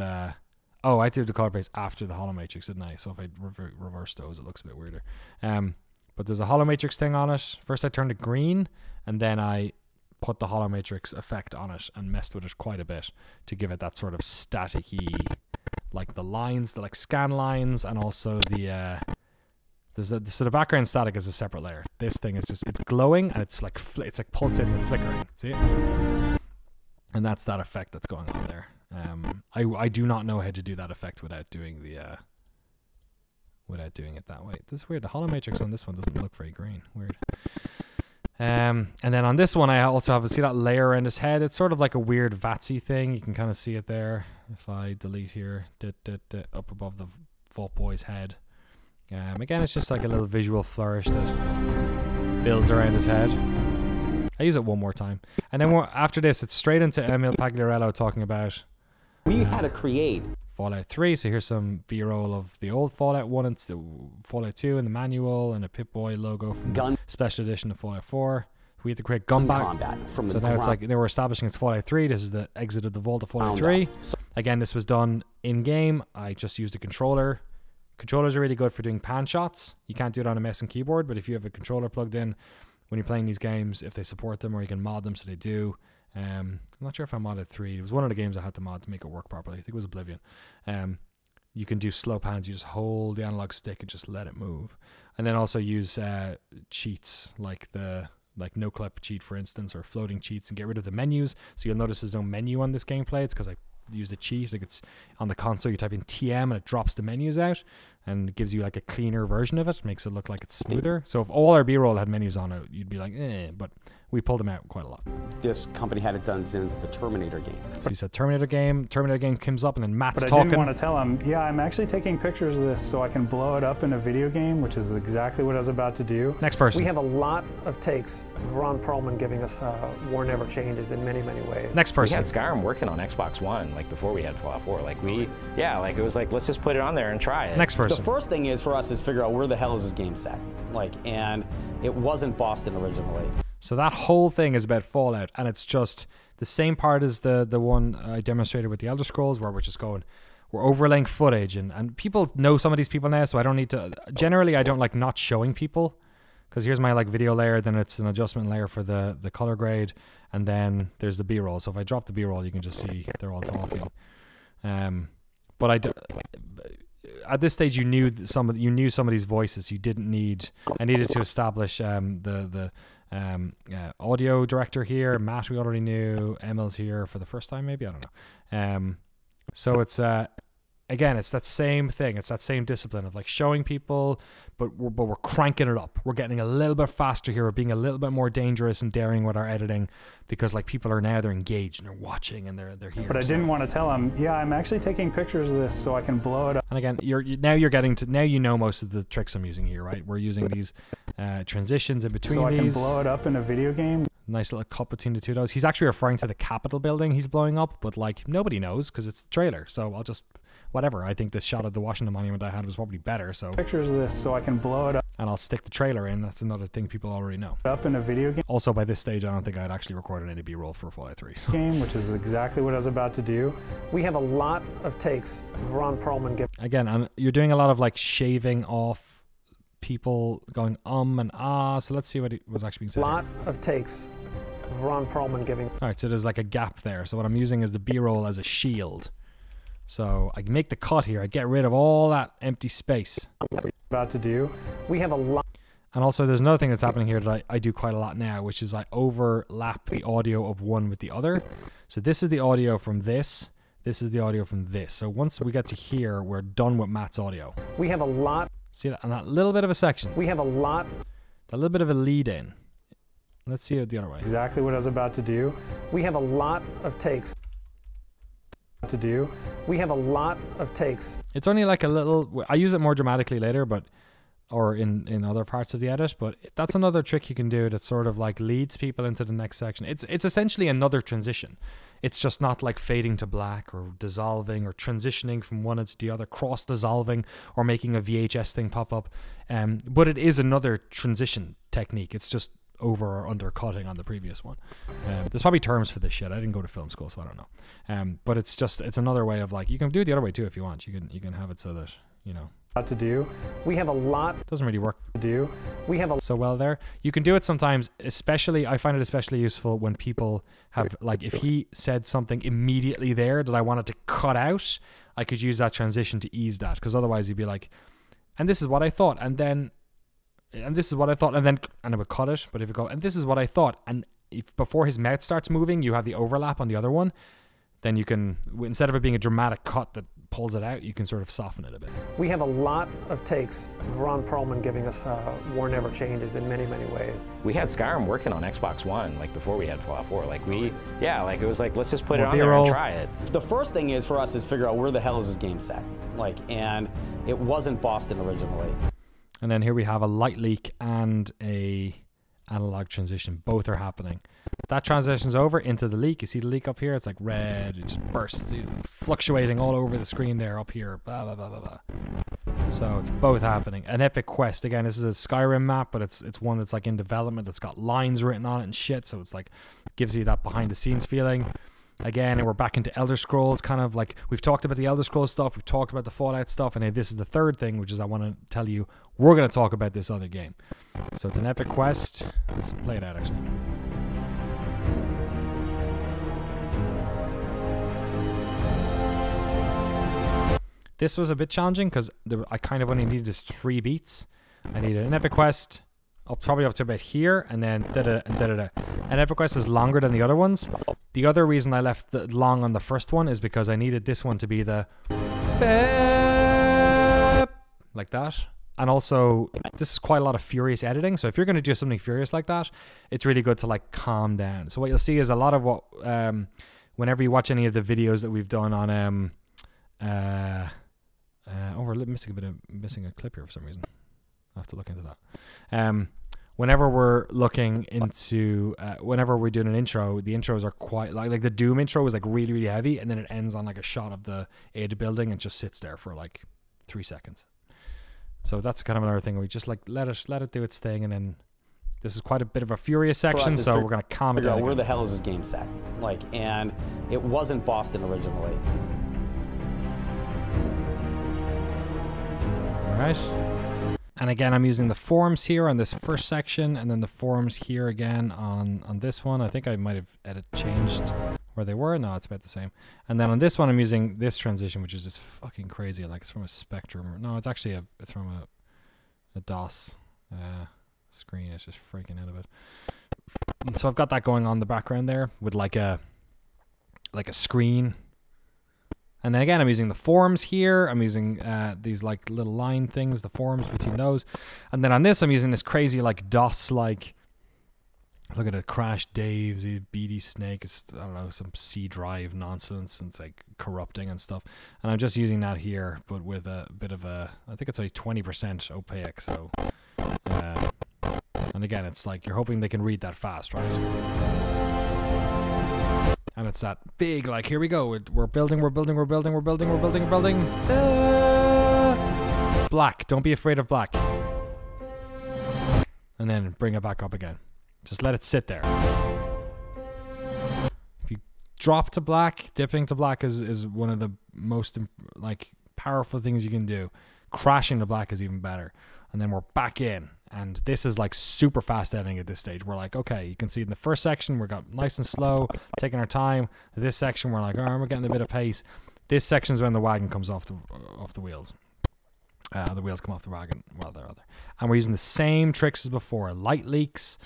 oh, I did the color replace after the hollow matrix, didn't I? So if I reverse those, it looks a bit weirder. But there's a hollow matrix thing on it. First I turned it green, and then I put the hollow matrix effect on it and messed with it quite a bit to give it that sort of staticky, like the lines, the like scan lines, and also the so the background static is a separate layer. This thing is just, it's glowing, and it's like pulsating and flickering. See it? And that's that effect that's going on there. I do not know how to do that effect without doing the it that way. This is weird. The hollow matrix on this one doesn't look very green. Weird. And then on this one, I also have, see that layer around his head? It's sort of like a weird Vatsy thing. You can kind of see it there. If I delete here, up above the Vault Boy's head. Again, it's just like a little visual flourish that builds around his head. I use it one more time. And then after this, it's straight into Emil Pagliarello talking about... We had to create Fallout 3. So here's some B-roll of the old Fallout 1 and Fallout 2 in the manual, and a Pip-Boy logo from the special edition of Fallout 4. We had to create gun combat from so now it's like they were establishing it's Fallout 3. This is the exit of the vault of Fallout 3. Again, this was done in-game. I just used a controller. Controllers are really good for doing pan shots. You can't do it on a mouse and keyboard, but if you have a controller plugged in when you're playing these games, if they support them, or you can mod them, so they do. I'm not sure if I modded 3. It was one of the games I had to mod to make it work properly. I think it was Oblivion. You can do slow pans. You just hold the analog stick and just let it move. And then also use cheats like Noclip cheat, for instance, or floating cheats, and get rid of the menus. So you'll notice there's no menu on this gameplay. It's because I used a cheat. Like it's on the console, you type in TM and it drops the menus out and it gives you like a cleaner version of it. Makes it look like it's smoother. So if all our B-roll had menus on it, you'd be like, but we pulled them out quite a lot. This company had it done since the Terminator game. So he said Terminator game comes up, and then Matt's talking. But I didn't want to tell him, yeah, I'm actually taking pictures of this so I can blow it up in a video game, which is exactly what I was about to do. Next person. We have a lot of takes of Ron Perlman giving us War Never Changes in many, many ways. Next person. We had Skyrim working on Xbox One, like before we had Fallout 4. Like it was like, let's just put it on there and try it. Next person. The first thing is for us is figure out where the hell is this game set. And it wasn't Boston originally. So that whole thing is about Fallout, and it's just the same part as the one I demonstrated with the Elder Scrolls, where we're just going, we're overlaying footage, and people know some of these people now, so I don't need to. Generally, I don't like not showing people, because here's my like video layer, then it's an adjustment layer for the color grade, and then there's the B-roll. So if I drop the B-roll, you can just see they're all talking. But at this stage, you knew some of these voices. You didn't need. I needed to establish the audio director here. Matt, we already knew. Emil's here for the first time, maybe, I don't know. So it's again, it's that same thing. It's that same discipline of like showing people, but we're cranking it up. We're getting a little bit faster here. We're being a little bit more dangerous and daring with our editing, because like people are now, they're engaged and they're watching and they're here. But I didn't want to tell him, yeah, I'm actually taking pictures of this so I can blow it up. And again, you're getting to, now you know most of the tricks I'm using here, right? We're using these transitions in between so these. I can blow it up in a video game. Nice little cut between the two of those. He's actually referring to the Capitol building he's blowing up, but like nobody knows because it's the trailer. So I'll just, whatever. I think this shot of the Washington Monument I had was probably better. So pictures of this so I can blow it up. And I'll stick the trailer in. That's another thing people already know. Up in a video game. Also, by this stage, I don't think I'd actually recorded any B-roll for Fallout 3. So. Game, which is exactly what I was about to do. We have a lot of takes of Ron Perlman giving. Again, and you're doing a lot of like shaving off people going and ah. So let's see what was actually being said. A lot of takes of Ron Perlman giving. All right, so there's like a gap there. So what I'm using is the B-roll as a shield. So I make the cut here. I get rid of all that empty space. About to do. We have a lot. And also there's another thing that's happening here that I do quite a lot now, which is I overlap the audio of one with the other. So this is the audio from this. This is the audio from this. So once we get to here, we're done with Matt's audio. We have a lot. See that? And that little bit of a section. We have a lot. That little bit of a lead in Let's see it the other way. Exactly what I was about to do. We have a lot of takes. We have a lot of takes. It's only like a little, I use it more dramatically later, but, or in other parts of the edit, but that's another trick you can do that sort of like leads people into the next section. It's essentially another transition. It's just not like fading to black or dissolving or transitioning from one into the other, cross dissolving or making a VHS thing pop up. But it is another transition technique. It's just over or undercutting on the previous one. There's probably terms for this shit. I didn't go to film school, so I don't know. But it's another way of like, you can do it the other way too if you want. You can have it so that, you know. To do. We have a lot Doesn't really work to do. We have a so well there. You can do it sometimes, especially, I find it especially useful when people have, like, if he said something immediately there that I wanted to cut out, I could use that transition to ease that, because otherwise you'd be like, and this is what I thought, and this is what I thought, and it would cut it. But if you go, and this is what I thought, and if before his mouth starts moving, you have the overlap on the other one, then you can, instead of it being a dramatic cut that pulls it out, you can sort of soften it a bit. We have a lot of takes. Ron Perlman giving us War Never Changes in many, many ways. We had Skyrim working on Xbox One, like before we had Fallout 4. Like it was like, let's just put it on there and try it. The first thing is for us is figure out where the hell is this game set. Like, and it wasn't Boston originally. And then here we have a light leak and a analog transition. Both are happening. That transition's over into the leak. You see the leak up here? It's like red. It just bursts, fluctuating all over the screen there, up here. Blah, blah, blah, blah, blah. So it's both happening. An epic quest. Again, this is a Skyrim map, but it's one that's like in development, that's got lines written on it and shit. So it's like, gives you that behind the scenes feeling. Again, and we're back into Elder Scrolls, kind of like, we've talked about the Elder Scrolls stuff, we've talked about the Fallout stuff, and this is the third thing, which is I want to tell you, we're going to talk about this other game. So it's an epic quest. Let's play it out, actually. This was a bit challenging because I kind of only needed 3 beats. I needed an epic quest, probably up to about here, and then da-da and da-da-da. An epic quest is longer than the other ones. The other reason I left the long on the first one is because I needed this one to be the like that. And also, this is quite a lot of furious editing. So if you're going to do something furious like that, it's really good to like calm down. So what you'll see is a lot of what, whenever you watch any of the videos that we've done on, we're missing a clip here for some reason. I'll have to look into that. Whenever we're looking into, whenever we're doing an intro, the intros are quite, like the Doom intro is like really, really heavy, and then it ends on like a shot of the aid building and just sits there for like 3 seconds. So that's kind of another thing. We just like let it do its thing, and then this is quite a bit of a furious section, so we're gonna calm it down. Where the hell is this game set? Like, and it wasn't Boston originally. All right. And again, I'm using the forms here on this first section, and then the forms here again on this one. I think I might have changed where they were. No, it's about the same. And then on this one, I'm using this transition, which is just fucking crazy. Like, it's from a Spectrum. No, it's actually it's from a DOS screen. It's just freaking out of it. And so I've got that going on in the background there with like a screen. And then again, I'm using the forms here. I'm using these like little line things, the forms between those. And then on this, I'm using this crazy like DOS, like, look at it, Crash Dave's BD Snake. It's, I don't know, some C drive nonsense, and it's like corrupting and stuff. And I'm just using that here, but with a bit of a, I think it's like 20% opaque. So, and again, it's like you're hoping they can read that fast, right? And it's that big, like, here we go. We're building. Black. Don't be afraid of black. And then bring it back up again. Just let it sit there. If you drop to black, dipping to black is one of the most, like, powerful things you can do. Crashing to black is even better. And then we're back in. And this is like super fast editing at this stage. We're like, okay, you can see in the first section, we got nice and slow, taking our time. This section, we're like, oh, we're getting a bit of pace. This section is when the wagon comes off the wheels. The wheels come off the wagon while they're there. And we're using the same tricks as before. Light leaks,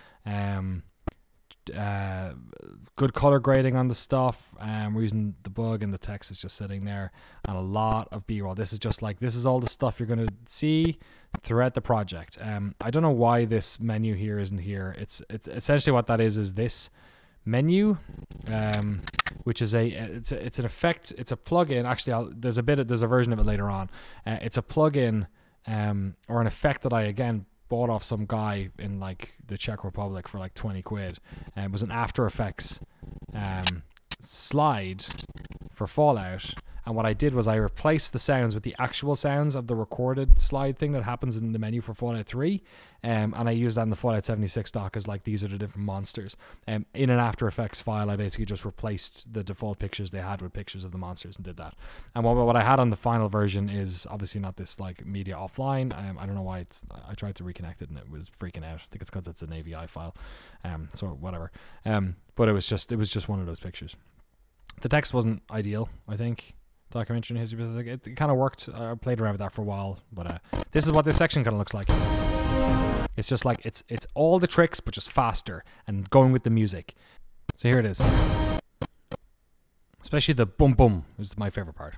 good color grading on the stuff. We're using the bug, and the text is just sitting there, and a lot of B-roll. This is just like, this is all the stuff you're going to see throughout the project. I don't know why this menu here isn't here. It's essentially what that is this menu, which is it's an effect. It's a plugin. Actually, there's a version of it later on. It's a plugin or an effect that I again bought off some guy in like the Czech Republic for like 20 quid. It was an After Effects slide for Fallout, and what I did was I replaced the sounds with the actual sounds of the recorded slide thing that happens in the menu for Fallout 3, and I used that in the Fallout 76 doc as like, these are the different monsters. In an After Effects file, I basically just replaced the default pictures they had with pictures of the monsters and did that. And what I had on the final version is obviously not this like media offline. I don't know why I tried to reconnect it and it was freaking out. I think it's because it's an AVI file, so whatever. But it was just one of those pictures. The text wasn't ideal, I think. Documentary and history, but it kind of worked. I played around with that for a while, but this is what this section kind of looks like. It's just like it's all the tricks, but just faster and going with the music. So here it is. Especially the boom boom is my favorite part.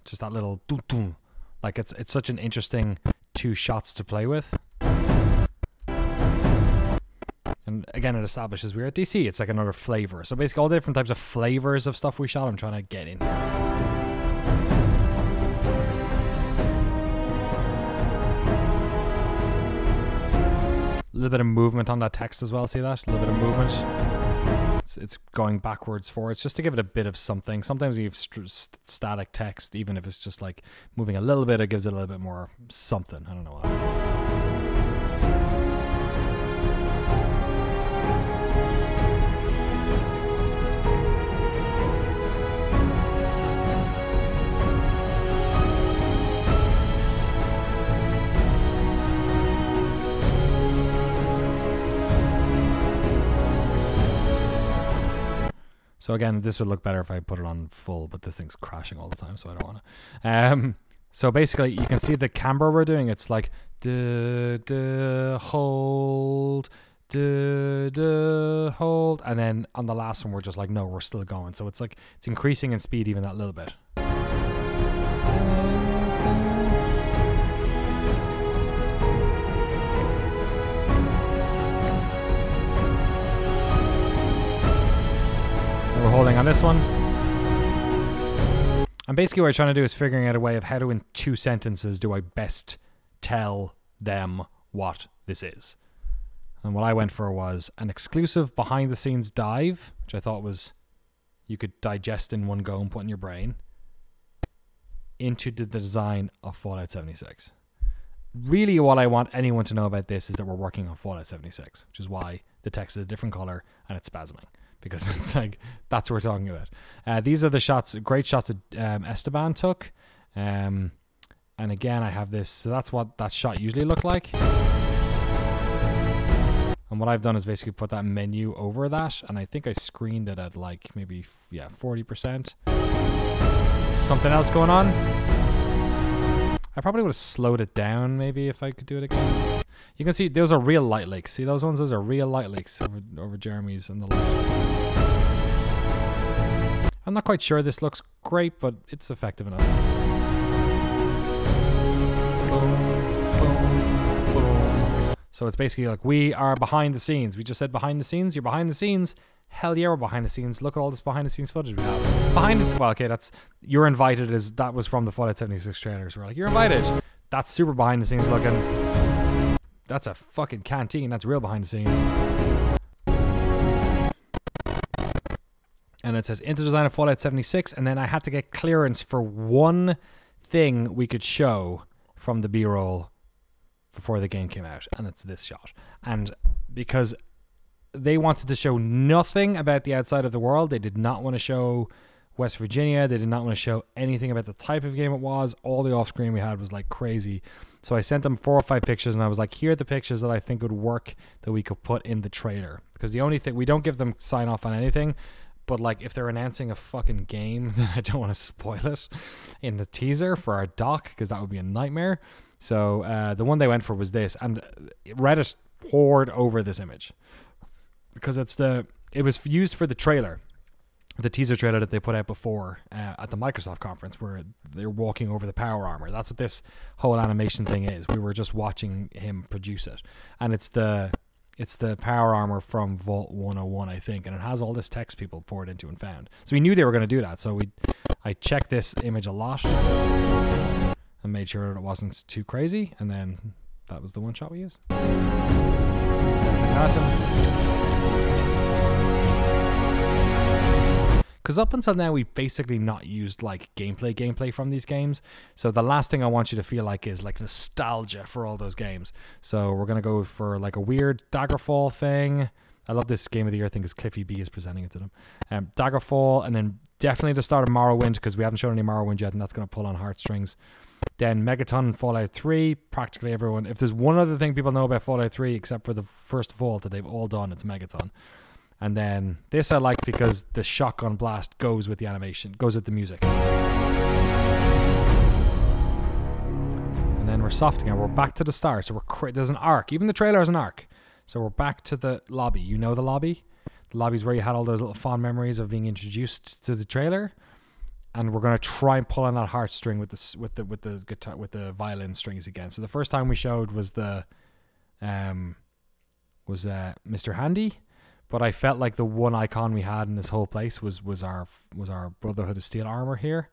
Just that little doo doo. Like it's such an interesting 2 shots to play with. And again, it establishes we're at DC. It's like another flavor. So basically all the different types of flavors of stuff we shot, I'm trying to get in here. A little bit of movement on that text as well. See that? A little bit of movement. It's going backwards, forwards, just to give it a bit of something. Sometimes you have static text, even if it's just like moving a little bit, it gives it a little bit more something. I don't know why. So again, this would look better if I put it on full, but this thing's crashing all the time, so I don't want to. So basically, you can see the camber we're doing. It's like hold, hold, and then on the last one, we're just like, no, we're still going. So it's like it's increasing in speed even that little bit. We're holding on this one. And basically what we're trying to do is figuring out a way of how to, in 2 sentences, do I best tell them what this is. And what I went for was an exclusive behind-the-scenes dive, which I thought was you could digest in one go and put in your brain, into the design of Fallout 76. Really what I want anyone to know about this is that we're working on Fallout 76, which is why the text is a different color and it's spasming. Because it's like, that's what we're talking about. These are the shots, great shots that Esteban took. And again, I have this, so that's what that shot usually looked like. And what I've done is basically put that menu over that, and I think I screened it at like maybe, 40%. Something else going on. I probably would have slowed it down maybe if I could do it again. You can see those are real light leaks. See those ones? Those are real light leaks over Jeremy's and the light. I'm not quite sure this looks great, but it's effective enough. Boom, boom, boom. So it's basically like, we are behind the scenes. We just said behind the scenes. You're behind the scenes. Hell yeah, we're behind the scenes. Look at all this behind the scenes footage we have. Behind it, well, okay, that's, you're invited, that was from the Fallout 76 trailers. We're like, you're invited. That's super behind the scenes looking. That's a fucking canteen. That's real behind the scenes. And it says, into design of Fallout 76. And then I had to get clearance for one thing we could show from the B-roll before the game came out. And it's this shot. And because they wanted to show nothing about the outside of the world. They did not want to show West Virginia. They did not want to show anything about the type of game it was. All the off-screen we had was like crazy. So I sent them 4 or 5 pictures, and I was like, here are the pictures that I think would work that we could put in the trailer. Because the only thing, we don't give them sign off on anything, But like, if they're announcing a fucking game, then I don't want to spoil it in the teaser for our doc, because that would be a nightmare. So the one they went for was this, and Reddit poured over this image because it was used for the trailer, the teaser trailer that they put out before at the Microsoft conference, where they're walking over the power armor. That's what this whole animation thing is. We were just watching him produce it, and it's the power armor from Vault 101, I think, and it has all this text people poured into and found. So we knew they were going to do that. So I checked this image a lot and made sure that it wasn't too crazy, and then that was the one shot we used. Because up until now, we've basically not used like gameplay from these games. So the last thing I want you to feel like is like nostalgia for all those games. So we're going to go for like a weird Daggerfall thing. I love this Game of the Year thing because Cliffy B is presenting it to them. Daggerfall, and then definitely the start of Morrowind, because we haven't shown any Morrowind yet, and that's going to pull on heartstrings. Then Megaton and Fallout 3, practically everyone. If there's one other thing people know about Fallout 3, except for the first Vault that they've all done, it's Megaton. And then this I like because the shotgun blast goes with the animation, goes with the music. And then we're softing it. We're back to the start. So there's an arc. Even the trailer has an arc. So we're back to the lobby. You know the lobby? The lobby's where you had all those little fond memories of being introduced to the trailer. And we're going to try and pull on that heartstring with the guitar, with the violin strings again. So the first time we showed was Mr. Handy, but I felt like the one icon we had in this whole place was our Brotherhood of Steel armor here.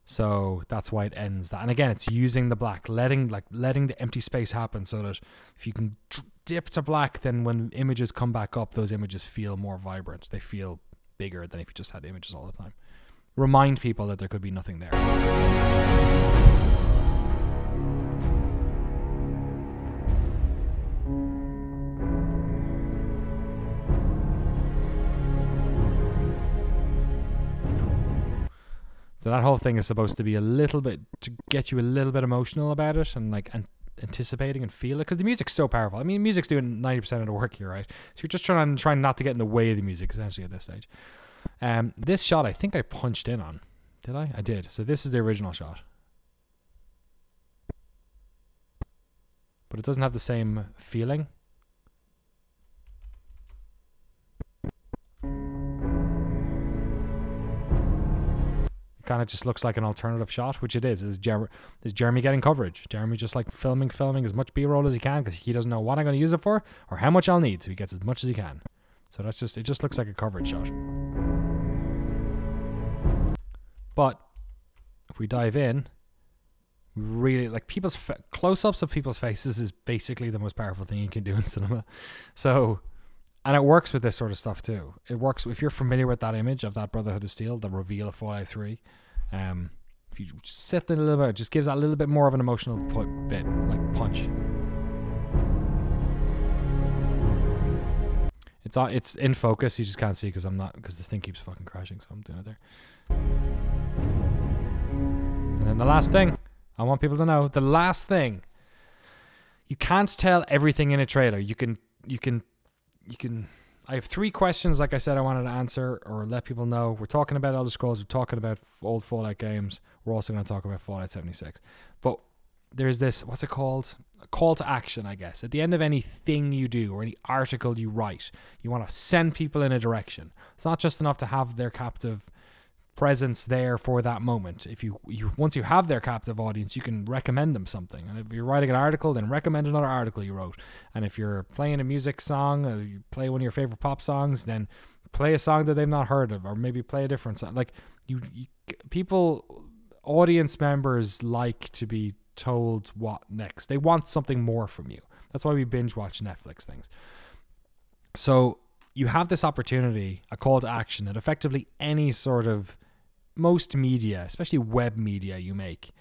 So that's why it ends that. And again, it's using the black, letting the empty space happen, so that if you can dip to black, then when images come back up, those images feel more vibrant. They feel bigger than if you just had images all the time. Remind people that there could be nothing there. So that whole thing is supposed to be a little bit, to get you a little bit emotional about it, and like anticipating and feel it, because the music's so powerful. I mean, music's doing 90% of the work here, right? So you're just trying not to get in the way of the music, essentially, at this stage. This shot, I think I punched in on. Did I? I did. So this is the original shot. But it doesn't have the same feeling. It kind of just looks like an alternative shot, which it is. Is Jeremy getting coverage? Jeremy just like filming as much B-roll as he can, because he doesn't know what I'm going to use it for or how much I'll need, so he gets as much as he can. So it just looks like a coverage shot. But if we dive in, we really like people's close-ups of people's faces is basically the most powerful thing you can do in cinema. So, and it works with this sort of stuff too. It works if you're familiar with that image of that Brotherhood of Steel, the reveal of Fallout 3. If you sit a little bit, it just gives that a little bit more of an emotional bit, like punch. It's in focus. You just can't see because this thing keeps fucking crashing. So I'm doing it there. And then the last thing I want people to know, the last thing, you can't tell everything in a trailer. You can. I have 3 questions, like I said, I wanted to answer or let people know. We're talking about Elder Scrolls. We're talking about old Fallout games. We're also going to talk about Fallout 76. But there's this, what's it called? A call to action, I guess. At the end of anything you do or any article you write, you want to send people in a direction. It's not just enough to have their captive presence there for that moment. If you once you have their captive audience, you can recommend them something. And if you're writing an article, then recommend another article you wrote. And if you're playing a music song, or you play one of your favorite pop songs, then play a song that they've not heard of, or maybe play a different song. Like people, audience members like to be told what next. They want something more from you. That's why we binge watch Netflix things. So you have this opportunity, a call to action, that effectively any sort of most media, especially web media you make.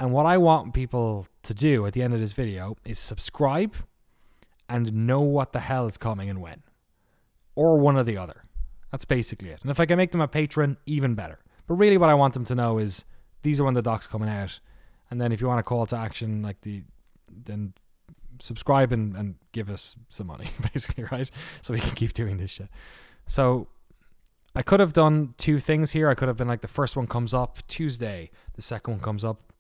And what I want people to do at the end of this video is subscribe and know what the hell is coming and when. Or one or the other. That's basically it. And if I can make them a patron, even better. But really what I want them to know is these are when the docs coming out. And then if you want a call to action, like then subscribe and give us some money, basically, right? So we can keep doing this shit. So I could have done two things here. I could have been like, the first one comes up Tuesday, the second one comes up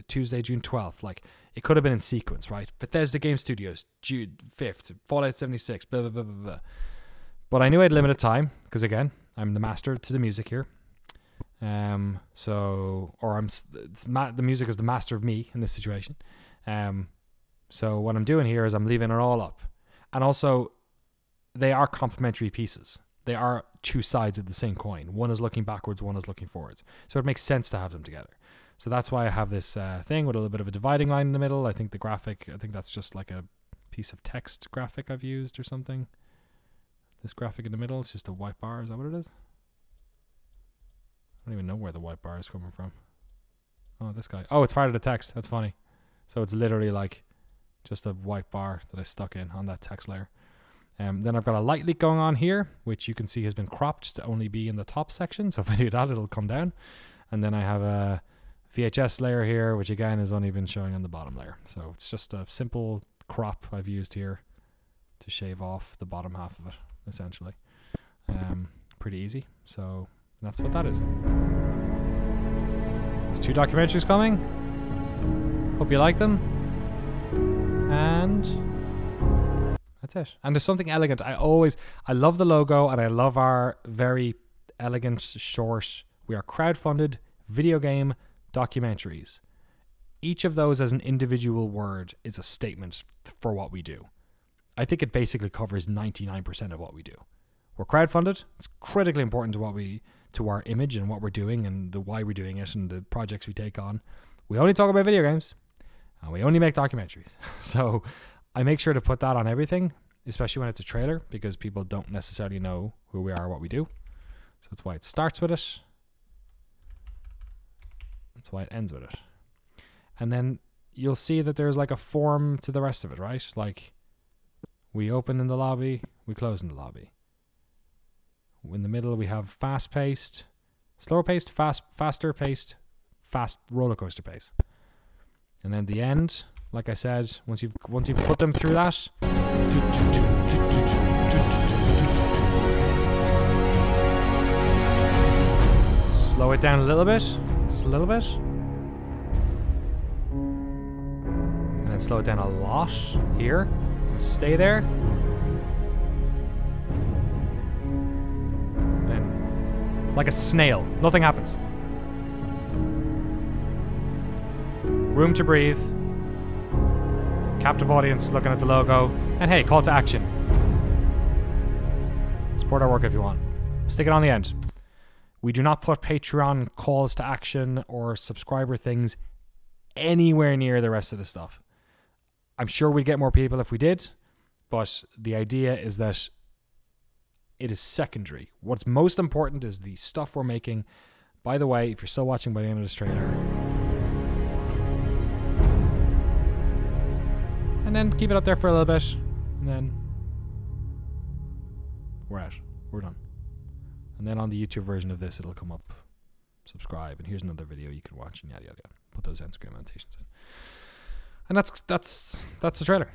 Tuesday, June 12th. Like, it could have been in sequence, right? Bethesda Game Studios, June 5th, Fallout 76, blah, blah, blah, blah, blah. But I knew I had limited time because, again, I'm the master to the music here. The music is the master of me in this situation. So what I'm doing here is I'm leaving it all up. And also, they are complementary pieces. They are two sides of the same coin. One is looking backwards, one is looking forwards. So it makes sense to have them together. So that's why I have this thing with a little bit of a dividing line in the middle. I think the graphic, that's just like a piece of text graphic I've used or something. This graphic in the middle, it's just a white bar. Is that what it is? I don't even know where the white bar is coming from. Oh, this guy. Oh, it's part of the text. That's funny. So it's literally like just a white bar that I stuck in on that text layer. Then I've got a light leak going on here, which you can see has been cropped to only be in the top section. So if I do that, it'll come down. And then I have a VHS layer here, which again has only been showing on the bottom layer. So it's just a simple crop I've used here to shave off the bottom half of it, essentially. Pretty easy. So that's what that is. There's 2 documentaries coming. Hope you like them. And that's it. And there's something elegant. I love the logo, and I love our very elegant, short, we are crowdfunded video game documentaries. Each of those as an individual word is a statement for what we do. I think it basically covers 99% of what we do. We're crowdfunded. It's critically important to our image and what we're doing and the why we're doing it and the projects we take on. We only talk about video games, and we only make documentaries. So I make sure to put that on everything, especially when it's a trailer, because people don't necessarily know who we are or what we do. So that's why it starts with it. That's why it ends with it. And then you'll see that there's like a form to the rest of it, right? Like, we open in the lobby, we close in the lobby. In the middle, we have fast-paced, slower-paced, faster-paced, fast roller coaster pace. And then the end, like I said, once you've put them through that, slow it down a little bit, just a little bit, and then slow it down a lot here. Stay there. And then, like a snail, nothing happens. Room to breathe. Captive audience looking at the logo. And hey, call to action. Support our work if you want. Stick it on the end. We do not put Patreon calls to action or subscriber things anywhere near the rest of the stuff. I'm sure we'd get more people if we did, but the idea is that it is secondary. What's most important is the stuff we're making. By the way, if you're still watching by the end of this trailer, and then keep it up there for a little bit, and then we're out. We're done. And then on the YouTube version of this, it'll come up. Subscribe, and here's another video you can watch, and yada yada yada. Put those end screen annotations in. And that's the trailer.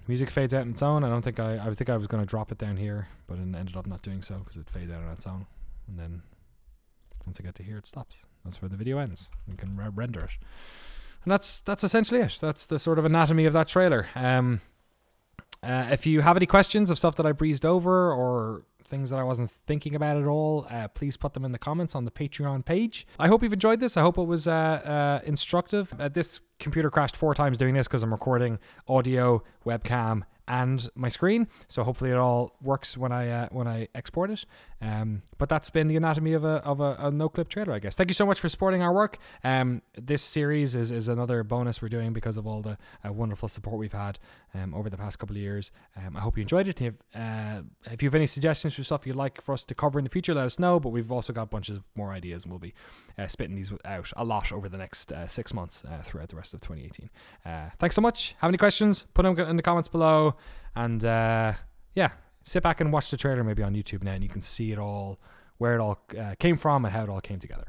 Music fades out on its own. I think I was going to drop it down here, but it ended up not doing so because it faded out on its own. And then once I get to here, it stops. That's where the video ends. You can render it. And that's essentially it. That's the sort of anatomy of that trailer. If you have any questions of stuff that I breezed over or things that I wasn't thinking about at all, please put them in the comments on the Patreon page. I hope you've enjoyed this. I hope it was instructive. This computer crashed 4 times doing this because I'm recording audio, webcam, and my screen. So hopefully it all works when I export it. But that's been the anatomy of a Noclip trailer, I guess. Thank you so much for supporting our work. This series is another bonus we're doing because of all the wonderful support we've had over the past couple of years. I hope you enjoyed it. If you have any suggestions for stuff you'd like for us to cover in the future, let us know. But we've also got a bunch of more ideas, and we'll be spitting these out a lot over the next 6 months throughout the rest of 2018. Thanks so much. Have any questions? Put them in the comments below. And yeah, sit back and watch the trailer maybe on YouTube now, and you can see it all, where it all came from and how it all came together.